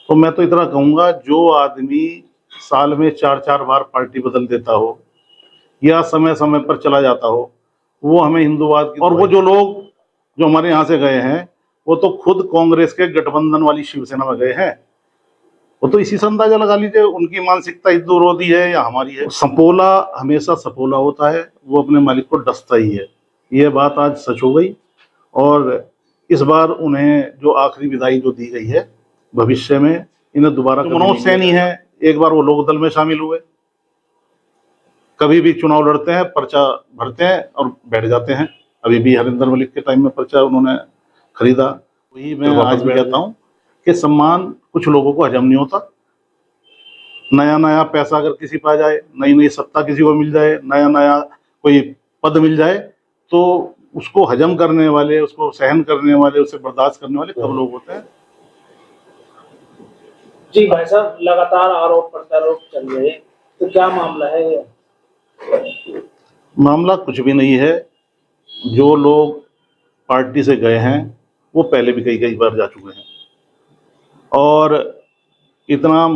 तो मैं तो इतना कहूँगा, जो आदमी साल में 4-4 बार पार्टी बदल देता हो या समय समय पर चला जाता हो, वो हमें हिंदूवाद की। और वो जो लोग जो हमारे यहाँ से गए हैं, वो तो खुद कांग्रेस के गठबंधन वाली शिवसेना में गए हैं। वो तो इसी से अंदाजा लगा लीजिए उनकी मानसिकता हिंदू विरोधी है या हमारी है। सपोला हमेशा सपोला होता है, वो अपने मालिक को डसता ही है। ये बात आज सच हो गई। और इस बार उन्हें जो आखिरी विदाई जो दी गई है, भविष्य में इन्हें दोबारा। मनोज सैनी है, एक बार वो लोक दल में शामिल हुए, कभी भी चुनाव लड़ते हैं, पर्चा भरते हैं और बैठ जाते हैं। अभी भी हरिंदर मलिक के टाइम में पर्चा उन्होंने खरीदा। वही मैं आज भी कहता हूँ कि सम्मान कुछ लोगों को हजम नहीं होता। नया नया पैसा अगर किसी पे आ जाए, नई नई सत्ता किसी को मिल जाए, नया नया कोई पद मिल जाए, तो उसको हजम करने वाले, उसको सहन करने वाले, उसे बर्दाश्त करने वाले कब लोग होते हैं। जी भाई साहब, लगातार आरोप प्रत्यारोप चल रहे हैं, तो क्या मामला है ये? मामला कुछ भी नहीं है। जो लोग पार्टी से गए हैं वो पहले भी कई बार जा चुके हैं, और इतना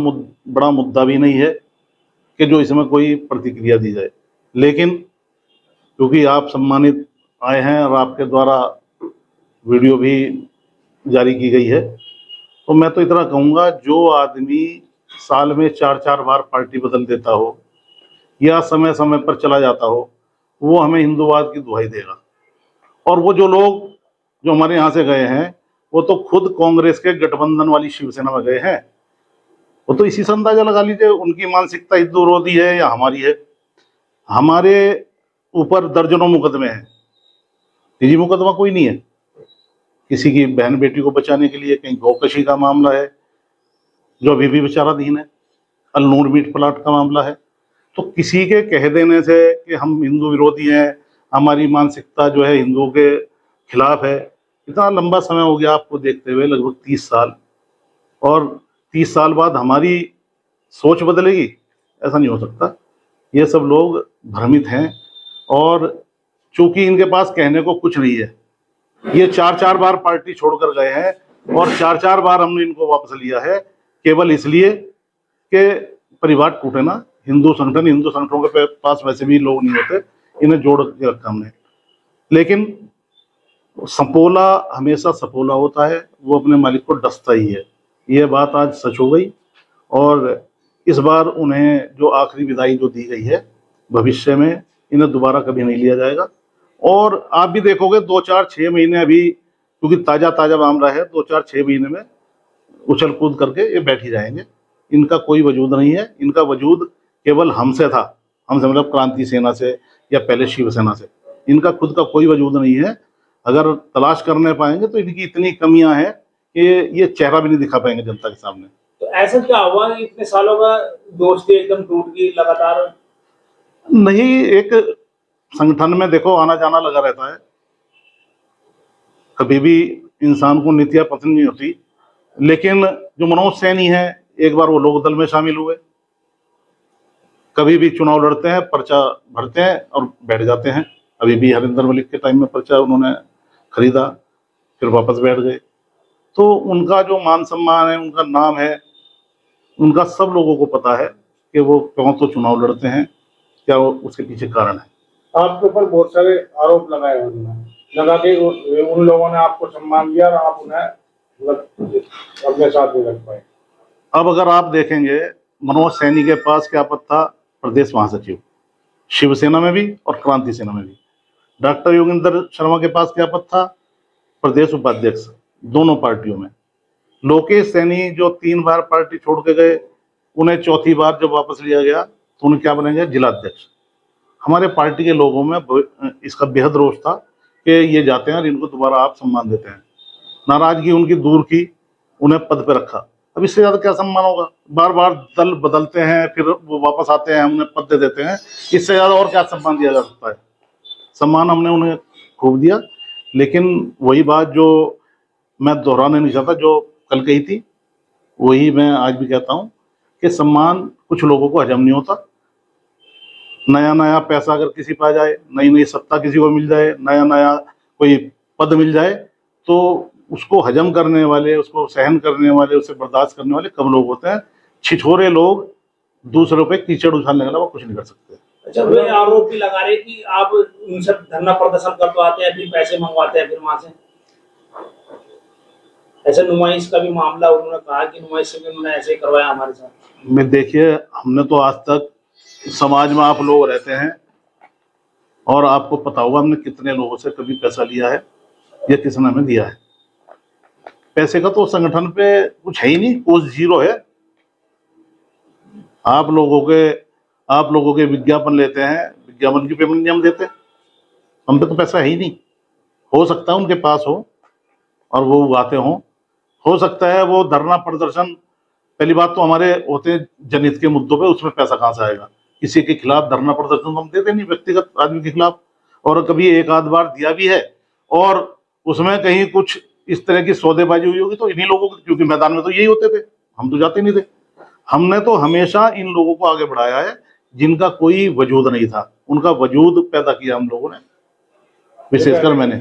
बड़ा मुद्दा भी नहीं है कि जो इसमें कोई प्रतिक्रिया दी जाए। लेकिन क्योंकि आप सम्मानित आए हैं और आपके द्वारा वीडियो भी जारी की गई है, तो मैं तो इतना कहूँगा, जो आदमी साल में 4-4 बार पार्टी बदल देता हो या समय समय पर चला जाता हो, वो हमें हिंदूवाद की दुहाई देगा। और वो जो लोग जो हमारे यहाँ से गए हैं, वो तो खुद कांग्रेस के गठबंधन वाली शिवसेना में गए हैं। वो तो इसी से अंदाजा लगा लीजिए उनकी मानसिकता हिंदू विरोधी है या हमारी है। हमारे ऊपर दर्जनों मुकदमे हैं, निजी मुकदमा कोई नहीं है। किसी की बहन बेटी को बचाने के लिए कहीं गौकशी का मामला है जो अभी भी विचाराधीन है, अलनूर मीट प्लाट का मामला है। तो किसी के कह देने से कि हम हिंदू विरोधी हैं, हमारी मानसिकता जो है हिंदुओं के खिलाफ है, इतना लंबा समय हो गया आपको देखते हुए, लगभग 30 साल, और 30 साल बाद हमारी सोच बदलेगी? ऐसा नहीं हो सकता। ये सब लोग भ्रमित हैं, और चूंकि इनके पास कहने को कुछ नहीं है, ये 4-4 बार पार्टी छोड़कर गए हैं, और 4-4 बार हमने इनको वापस लिया है केवल इसलिए कि परिवार टूटे ना। हिंदू संगठनों के पास वैसे भी लोग नहीं होते, इन्हें जोड़ के रखा हमने। लेकिन सपोला हमेशा सपोला होता है, वो अपने मालिक को डसता ही है। ये बात आज सच हो गई। और इस बार उन्हें जो आखिरी विदाई जो दी गई है, भविष्य में इन्हें दोबारा कभी नहीं लिया जाएगा। और आप भी देखोगे 2-4-6 महीने अभी, क्योंकि ताज़ा मामला है, 2-4-6 महीने में उछल कूद करके ये बैठ ही जाएंगे। इनका कोई वजूद नहीं है। इनका वजूद केवल हमसे था, हमसे मतलब क्रांति सेना से या पहले शिवसेना से। इनका खुद का कोई वजूद नहीं है। अगर तलाश करने पाएंगे तो इनकी इतनी कमियां हैं कि ये चेहरा भी नहीं दिखा पाएंगे जनता के सामने। तो ऐसा क्या हुआ कि इतने सालों का दोस्ती एकदम टूट गई लगातार? नहीं, एक संगठन में देखो आना जाना लगा रहता है, कभी भी इंसान को नीतियाँ पसंद नहीं होती। लेकिन जो मनोज सैनी है, एक बार वो लोक दल में शामिल हुए, कभी भी चुनाव लड़ते हैं, पर्चा भरते हैं और बैठ जाते हैं। अभी भी हरिंदर मलिक के टाइम में पर्चा उन्होंने खरीदा, फिर वापस बैठ गए। तो उनका जो मान सम्मान है, उनका नाम है, उनका सब लोगों को पता है कि वो क्यों तो चुनाव लड़ते हैं, क्या वो उसके पीछे कारण है। आपके ऊपर बहुत सारे आरोप लगाए उन्होंने, लगा के उन लोगों ने आपको सम्मान दिया और आप उन्हें अपने साथ नहीं रख पाए। अब अगर आप देखेंगे, मनोज सैनी के पास क्या पद था? प्रदेश महासचिव, शिवसेना में भी और क्रांति सेना में भी। डॉक्टर योगेंद्र शर्मा के पास क्या पद था? प्रदेश उपाध्यक्ष, दोनों पार्टियों में। लोकेश सैनी जो 3 बार पार्टी छोड़ के गए, उन्हें चौथी बार जब वापस लिया गया तो उन्हें क्या बनेंगे? जिलाध्यक्ष। हमारे पार्टी के लोगों में इसका बेहद रोष था कि ये जाते हैं और इनको दोबारा आप सम्मान देते हैं। नाराजगी उनकी दूर की, उन्हें पद पे रखा। अब इससे ज्यादा क्या सम्मान होगा? बार बार दल बदलते हैं, फिर वो वापस आते हैं, उन्हें पद दे देते हैं। इससे ज्यादा और क्या सम्मान दिया जा सकता है? सम्मान हमने उन्हें खूब दिया। लेकिन वही बात जो मैं दोहराना नहीं चाहता, जो कल कही थी, वही मैं आज भी कहता हूँ कि सम्मान कुछ लोगों को हजम नहीं होता। नया नया पैसा अगर किसी पे आ जाए, नई नई सत्ता किसी को मिल जाए, नया नया कोई पद मिल जाए, तो उसको हजम करने वाले, उसको सहन करने वाले, उसे बर्दाश्त करने वाले कम लोग होते हैं। छिछोरे लोग दूसरों पे कीचड़ उछालने के अलावा कुछ नहीं कर सकते। अच्छा, वे आरोप भी लगा रहे कि आप उनसे धरना प्रदर्शन करवाते हैं, फिर पैसे मंगवाते हैं, फिर वहां से ऐसे नुमाइश का भी मामला उन्होंने कहा कि नुमाइश से भी उन्होंने ऐसे ही करवाया हमारे साथ। मैं देखिए, हमने तो आज तक समाज में आप लोग रहते हैं और आपको पता होगा हमने कितने लोगों से कभी पैसा लिया है या किसने हमें दिया है। पैसे का तो संगठन पे कुछ है ही नहीं, कोस जीरो है। आप लोगों के विज्ञापन लेते हैं, विज्ञापन की पेमेंट नहीं हम देते, हम पे तो पैसा है ही नहीं। हो सकता है उनके पास हो और वो उगाते हो सकता है वो धरना प्रदर्शन, पहली बात तो हमारे होते हैं जनहित के मुद्दों पे, उसमें पैसा कहाँ से आएगा? किसी के खिलाफ धरना प्रदर्शन तो हम देते नहीं, व्यक्तिगत आदमी के खिलाफ। और कभी एक आध बार दिया भी है और उसमें कहीं कुछ इस तरह की सौदेबाजी हुई होगी तो इन्हीं लोगों को, क्योंकि मैदान में तो यही होते थे, हम तो जाते नहीं थे। हमने तो हमेशा इन लोगों को आगे बढ़ाया है जिनका कोई वजूद नहीं था, उनका वजूद पैदा किया हम लोगों ने, विशेषकर मैंने।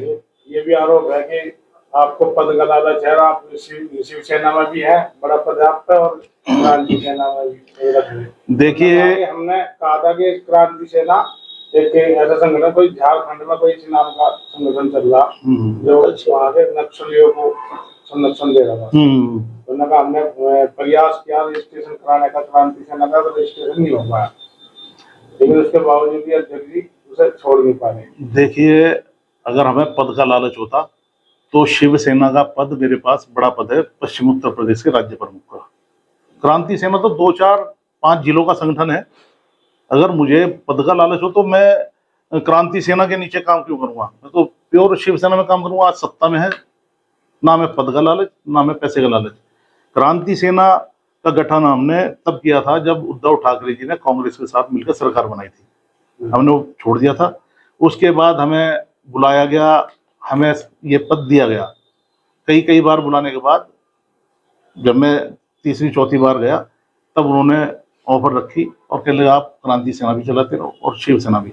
ये भी आरोप है कि आपको पद का लालच है, आप शिवसेना में भी है, बड़ा पद है आपका, और क्रांति सेना में भी। देखिए, हमने कहा था कि क्रांति सेना एक ऐसा संगठन, कोई झारखंड में कोई इसी नाम का संगठन चल रहा जो वहाँ के नक्सलियों को संरक्षण दे रहा था। तो उन्होंने कहा हमने प्रयास किया रजिस्ट्रेशन कराने का क्रांति सेना का, तो रजिस्ट्रेशन नहीं हो पाया, लेकिन उसके बावजूद भी अध्यक्ष जी उसे छोड़ नहीं पा रहे। देखिए, अगर हमें पद का लालच होता तो शिवसेना का पद मेरे पास बड़ा पद है, पश्चिम उत्तर प्रदेश के राज्य प्रमुख का। क्रांति सेना तो 2-4-5 जिलों का संगठन है। अगर मुझे पद का लालच हो तो मैं क्रांति सेना के नीचे काम क्यों करूंगा? मैं तो प्योर शिवसेना में काम करूंगा। आज सत्ता में है, ना मैं पद का लालच ना मैं पैसे का लालच। क्रांति सेना का गठन हमने तब किया था जब उद्धव ठाकरे जी ने कांग्रेस के साथ मिलकर सरकार बनाई थी, हमने वो छोड़ दिया था। उसके बाद हमें बुलाया गया, हमें ये पद दिया गया। कई बार बुलाने के बाद जब मैं तीसरी चौथी बार गया तब उन्होंने ऑफर रखी और कह लगे आप क्रांति सेना भी चलाते रहो और शिवसेना भी।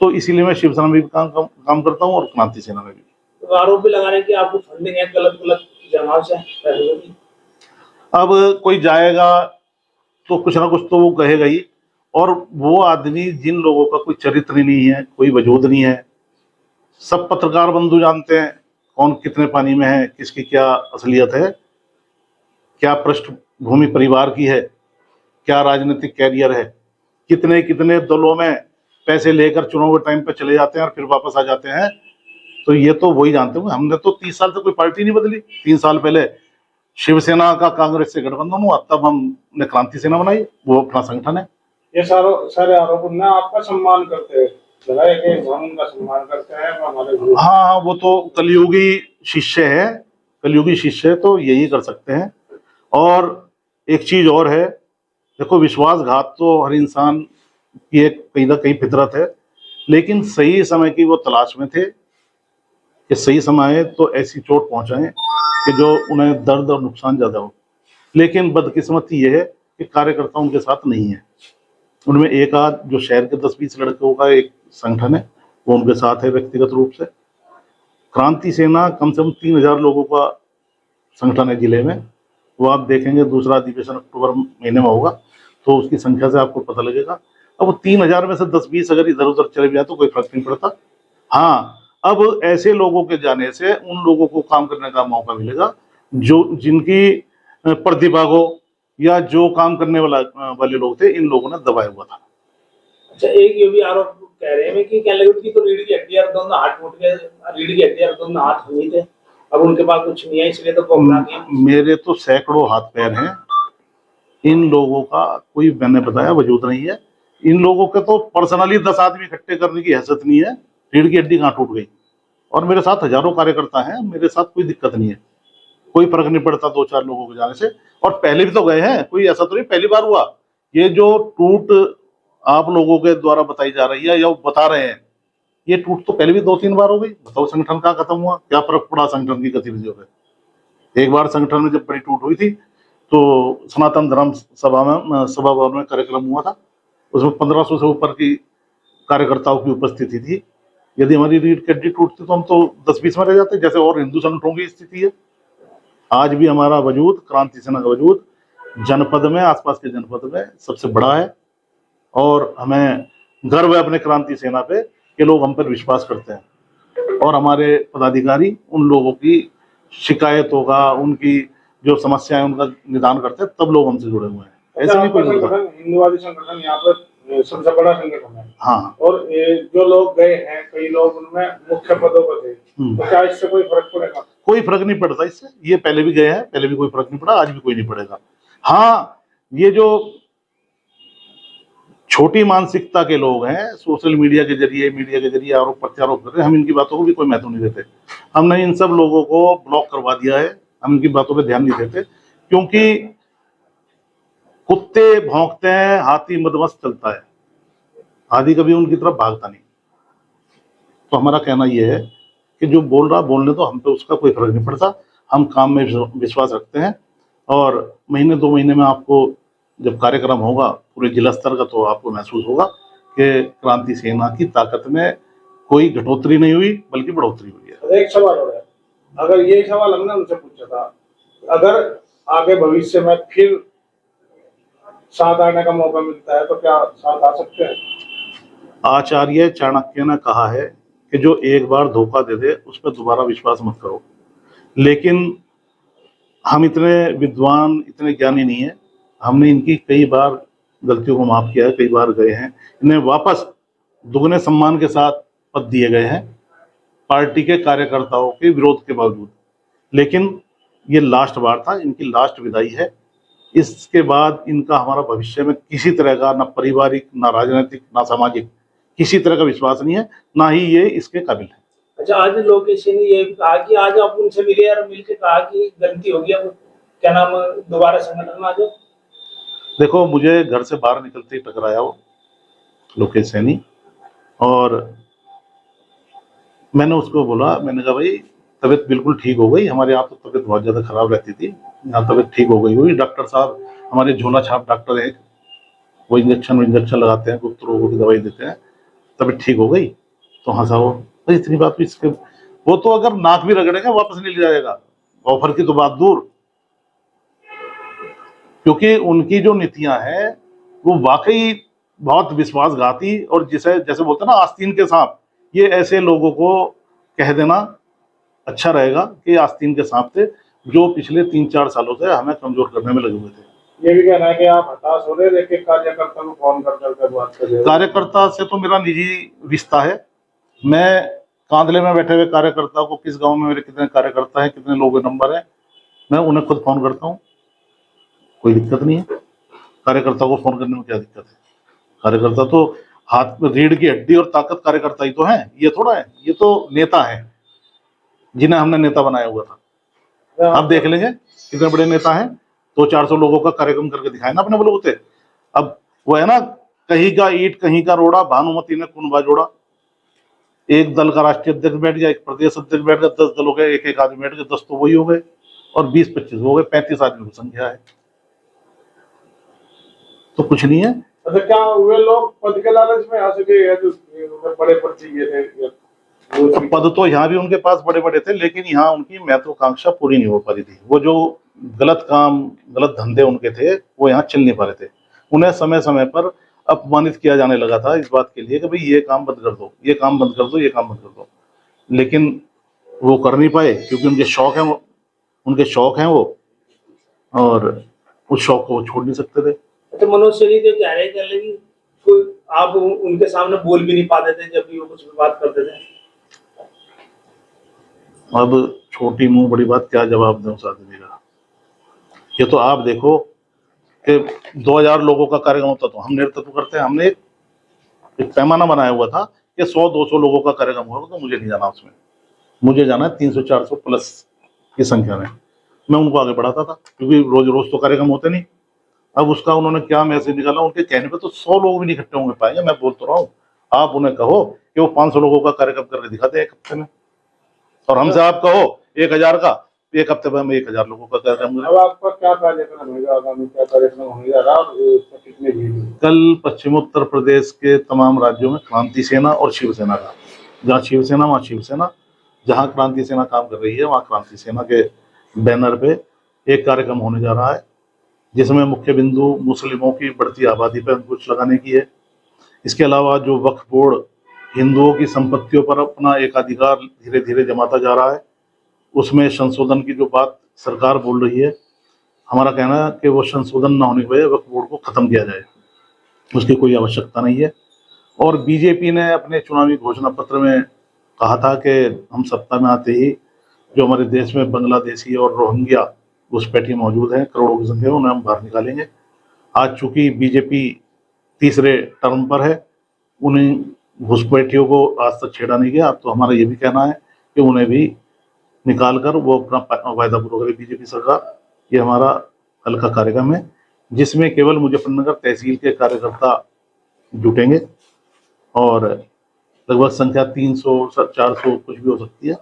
तो इसीलिए मैं शिवसेना में भी काम करता हूँ और क्रांति सेना में भी। तो आरोप भी लगा रहे हैं कि आपको फंडिंग है गलत जगह से पैसों की। अब कोई जाएगा तो कुछ ना कुछ तो वो कहेगा ही, और वो आदमी जिन लोगों का कोई चरित्र नहीं है, कोई वजूद नहीं है, सब पत्रकार बंधु जानते हैं कौन कितने पानी में है, किसकी क्या असलियत है, क्या पृष्ठभूमि परिवार की है, क्या राजनीतिक कैरियर है, कितने दलों में पैसे लेकर चुनाव के टाइम पे चले जाते हैं और फिर वापस आ जाते हैं। तो ये तो वही जानते होंगे। हमने तो 30 साल से कोई पार्टी नहीं बदली। 3 साल पहले शिवसेना का कांग्रेस से गठबंधन हुआ, तब हमने क्रांति सेना बनाई, वो अपना संगठन है। ये सारे आरोप ना आपका सम्मान करते हैं, हम उनका सम्मान करते हैं हमारे। हाँ, वो तो कलयुगी शिष्य है, तो यही कर सकते हैं। और एक चीज और है, देखो, विश्वासघात तो हर इंसान की एक कहीं ना कहीं फितरत है, लेकिन सही समय की वो तलाश में थे कि सही समय तो ऐसी चोट पहुंचाएं कि जो उन्हें दर्द और नुकसान ज्यादा हो। लेकिन बदकिस्मती ये है कि कार्यकर्ता उनके साथ नहीं है। उनमें एक आध जो शहर के 10-20 लड़कों का एक संगठन है, वो उनके साथ है व्यक्तिगत रूप से। क्रांति सेना कम से कम 3000 लोगों का संगठन है जिले में। वो आप देखेंगे दूसरा अधिवेशन अक्टूबर महीने में होगा तो उसकी संख्या से आपको पता लगेगा। अब वो 3000 में से 10-20 अगर इधर उधर चले भी जाए तो कोई फर्क नहीं पड़ता। हाँ, अब ऐसे लोगों के जाने से उन लोगों को काम करने का मौका मिलेगा जो जिनकी प्रतिभा को या जो काम करने वाले लोग थे, इन लोगों ने दबाया हुआ था। अच्छा, एक ये भी आरोप कह रहे हैं कि क्या लगे उनकी तो रीढ़ की हड्डी और दोनों हाथ टूट गए, रीढ़ की हड्डी और दोनों हाथ नहीं थे, अब उनके पास कुछ नहीं है, इसलिए तो मेरे तो सैकड़ों हाथ पैर हैं, इन लोगों का कोई मैंने बताया वजूद नहीं है। इन लोगों के तो पर्सनली 10 आदमी इकट्ठे करने की हैसियत नहीं है। रीढ़ की हड्डी कहाँ टूट गई? और मेरे साथ हजारों कार्यकर्ता हैं, मेरे साथ कोई दिक्कत नहीं है, कोई फर्क नहीं पड़ता 2-4 लोगों के जाने से। और पहले भी तो गए हैं, कोई ऐसा तो नहीं पहली बार हुआ। ये जो टूट आप लोगों के द्वारा बताई जा रही है या बता रहे हैं, ये टूट तो पहले भी 2-3 बार हो गई। बताओ संगठन कहाँ खत्म हुआ? क्या फर्क पड़ा संगठन की गतिविधियों पे? एक बार संगठन में जब बड़ी टूट हुई थी तो सनातन धर्म सभा भवन में कार्यक्रम हुआ था, उसमें 1500 से ऊपर की कार्यकर्ताओं की उपस्थिति थी। यदि हमारी रीढ़ की हड्डी टूटती तो हम तो 10-20 में रह जाते, जैसे और हिंदू संगठनों की स्थिति है। आज भी हमारा वजूद, क्रांति सेना का वजूद जनपद में, आसपास के जनपद में सबसे बड़ा है और हमें गर्व है अपने क्रांति सेना पे कि लोग हम पर विश्वास करते हैं और हमारे पदाधिकारी उन लोगों की शिकायतों का, उनकी जो समस्याएं उनका निदान करते हैं, तब लोग हमसे जुड़े हुए हैं। ऐसे नहीं कोई संगठन, हिंदुवादी संगठन यहाँ पर सबसे बड़ा संगठन है। हाँ, और ये जो लोग गए हैं, कई लोग उनमें मुख्य पदों पर थे, तो क्या इससे कोई फर्क पड़ेगा? कोई फर्क नहीं पड़ता इससे। ये पहले भी गए हैं, पहले भी कोई फर्क नहीं पड़ा, आज भी कोई नहीं पड़ेगा। हाँ, ये जो छोटी मानसिकता के लोग हैं, सोशल मीडिया के जरिए, मीडिया के जरिए आरोप प्रत्यारोप कर रहे हैं, हम इनकी बातों को भी कोई महत्व नहीं देते। हमने इन सब लोगों को ब्लॉक करवा दिया है, हम इनकी बातों पे ध्यान नहीं देते, क्योंकि कुत्ते भौंकते हैं, हाथी मदमस्त चलता है, हाथी कभी उनकी तरफ भागता नहीं। तो हमारा कहना यह है कि जो बोल रहा बोलने तो, हम पे उसका कोई फर्क नहीं पड़ता। हम काम में विश्वास रखते हैं और महीने 2 महीने में आपको जब कार्यक्रम होगा पूरे जिला स्तर का, तो आपको महसूस होगा कि क्रांति सेना की ताकत में कोई घटोतरी नहीं हुई बल्कि बढ़ोतरी हुई है। एक सवाल हो गया, अगर ये सवाल हमने उनसे पूछा था, अगर आगे भविष्य में फिर साथ आने का मौका मिलता है तो क्या साथ आ सकते हैं? आचार्य चाणक्य ने कहा है कि जो एक बार धोखा दे दे उस पर दोबारा विश्वास मत करो। लेकिन हम इतने विद्वान, इतने ज्ञानी नहीं है। हमने इनकी कई बार गलतियों को माफ किया है, कई बार गए हैं, इन्हें वापस दुगने सम्मान के साथ पद दिए गए हैं पार्टी के कार्यकर्ताओं के विरोध के बावजूद। लेकिन ये लास्ट बार था, इनकी लास्ट विदाई है। इसके बाद इनका हमारा भविष्य में किसी तरह का, ना पारिवारिक, ना राजनीतिक, ना सामाजिक, किसी तरह का विश्वास नहीं है, ना ही ये इसके काबिल है। अच्छा, आज लोकेश ने ये कहा कि आज आप उनसे मिले और मिलकर कहा कि गलती होगी, अब क्या नाम दोबारा संगठन में आ जाओ। देखो, मुझे घर से बाहर निकलते ही टकराया वो लोकेश सैनी, और मैंने उसको बोला, मैंने कहा भाई तबीयत बिल्कुल ठीक हो गई, हमारे यहाँ तो तबीयत बहुत ज़्यादा खराब रहती थी, यहाँ तबीयत ठीक हो गई हुई। डॉक्टर साहब हमारे झोला छाप डॉक्टर हैं, वो इंजेक्शन लगाते हैं, गुप्त रोगों की दवाई देते हैं, तबीयत ठीक हो गई। तो हंसा वो, भाई इतनी बात भी इसके, वो तो अगर नाक भी रगड़ेगा वापस नहीं ले जाएगा, ऑफर की तो बात दूर। क्योंकि उनकी जो नीतियां हैं वो वाकई बहुत विश्वासघाती, और जैसे बोलते हैं ना आस्तीन के सांप, ये ऐसे लोगों को कह देना अच्छा रहेगा कि आस्तीन के सांप थे, जो पिछले 3-4 सालों से हमें कमजोर करने में लगे हुए थे। ये भी कहना है कि आप हताश हो रहे, लेकिन कार्यकर्ता को फोन कर बात कर रहे हो। कार्यकर्ता से तो मेरा निजी रिश्ता है। मैं कांदले में बैठे हुए कार्यकर्ता को, किस गांव में मेरे कितने कार्यकर्ता हैं, कितने लोगों के नंबर है, मैं उन्हें खुद फोन करता हूँ, कोई दिक्कत नहीं है। कार्यकर्ता को फोन करने में क्या दिक्कत है? कार्यकर्ता तो हाथ में रीढ़ की हड्डी और ताकत कार्यकर्ता ही तो है, ये थोड़ा है, ये तो नेता है जिन्हें हमने नेता बनाया हुआ था। अब देख लेंगे कितने बड़े नेता हैं, 200-400 लोगों का कार्यक्रम करके दिखाए ना अपने बलबूते। अब वो है ना, कहीं का ईंट कहीं का रोड़ा, भानुमति ने कुनबा जोड़ा। एक दल का राष्ट्रीय अध्यक्ष बैठ गया, एक प्रदेश अध्यक्ष बैठ गया, 10 दल हो गए, एक आदमी बैठ गए, 10 तो वही हो गए, और 20-25 हो गए, 35 आदमी की संख्या है, तो कुछ नहीं है। अच्छा, क्या वे लोग पद के लालच में आ सके, या जो बड़े पद चाहिए थे? पद तो यहाँ भी उनके पास बड़े बड़े थे, लेकिन यहाँ उनकी महत्वाकांक्षा पूरी नहीं हो पा रही थी। वो जो गलत काम, गलत धंधे उनके थे, वो यहाँ चल नहीं पा रहे थे। उन्हें समय समय पर अपमानित किया जाने लगा था इस बात के लिए कि भाई ये काम बंद कर दो, ये काम बंद कर दो, ये काम बंद कर दो, लेकिन वो कर नहीं पाए क्योंकि उनके शौक हैं, उनके शौक हैं वो, और उस शौक को वो छोड़ नहीं सकते थे। तो मनोज सैनी तो कह रहे कि कोई आप उनके सामने बोल भी नहीं पाते थे जब भी वो कुछ भी बात करते थे। अब छोटी मुंह बड़ी बात, क्या जवाब दें उस आदमी का? ये तो आप देखो कि 2000 लोगों का कार्यक्रम होता तो हम नेतृत्व करते हैं। हमने एक पैमाना बनाया हुआ था कि 100-200 लोगों का कार्यक्रम होगा, तो मुझे नहीं जाना उसमें, मुझे जाना है 300-400 प्लस की संख्या में। मैं उनको आगे बढ़ाता था, क्योंकि रोज रोज तो कार्यक्रम होते नहीं। अब उसका उन्होंने क्या मैसेज निकाला, उनके कहने पे तो 100 लोग भी नहीं इकट्ठे होंगे पाएंगे। मैं बोल तो रहा हूँ, आप उन्हें कहो कि वो 500 लोगों का कार्यक्रम करके दिखाते हैं एक हफ्ते में, और हमसे आप कहो 1000 का, एक हफ्ते में हम 1000 लोगों का कार्यक्रम। अब आपका क्या कार्यक्रम होगा, आगामी क्या कार्यक्रम होने जा रहा है? कितने भी कल पश्चिमोत्तर प्रदेश के तमाम राज्यों में क्रांति सेना और शिवसेना का, जहाँ शिवसेना वहाँ शिवसेना, जहाँ क्रांति सेना काम कर रही है वहाँ क्रांति सेना के बैनर पे एक कार्यक्रम होने जा रहा है, जिसमें मुख्य बिंदु मुस्लिमों की बढ़ती आबादी पर अंकुश लगाने की है। इसके अलावा जो वक्फ बोर्ड हिंदुओं की संपत्तियों पर अपना एकाधिकार धीरे धीरे जमाता जा रहा है, उसमें संशोधन की जो बात सरकार बोल रही है, हमारा कहना है कि वो संशोधन न होने की वजह वक्फ बोर्ड को ख़त्म किया जाए, उसकी कोई आवश्यकता नहीं है। और बीजेपी ने अपने चुनावी घोषणा पत्र में कहा था कि हम सत्ता में आते ही जो हमारे देश में बांग्लादेशी और रोहिंग्या घुसपैठी मौजूद हैं, करोड़ों की संख्या में, उन्हें हम बाहर निकालेंगे। आज चूंकि बीजेपी तीसरे टर्म पर है, उन्हें घुसपैठियों को आज तक छेड़ा नहीं गया, तो हमारा ये भी कहना है कि उन्हें भी निकाल कर वो अपना वायदा पूरा करे बीजेपी सरकार। ये हमारा कल का कार्यक्रम है, जिसमें केवल मुजफ्फरनगर तहसील के कार्यकर्ता जुटेंगे और लगभग संख्या 300 400 कुछ भी हो सकती है।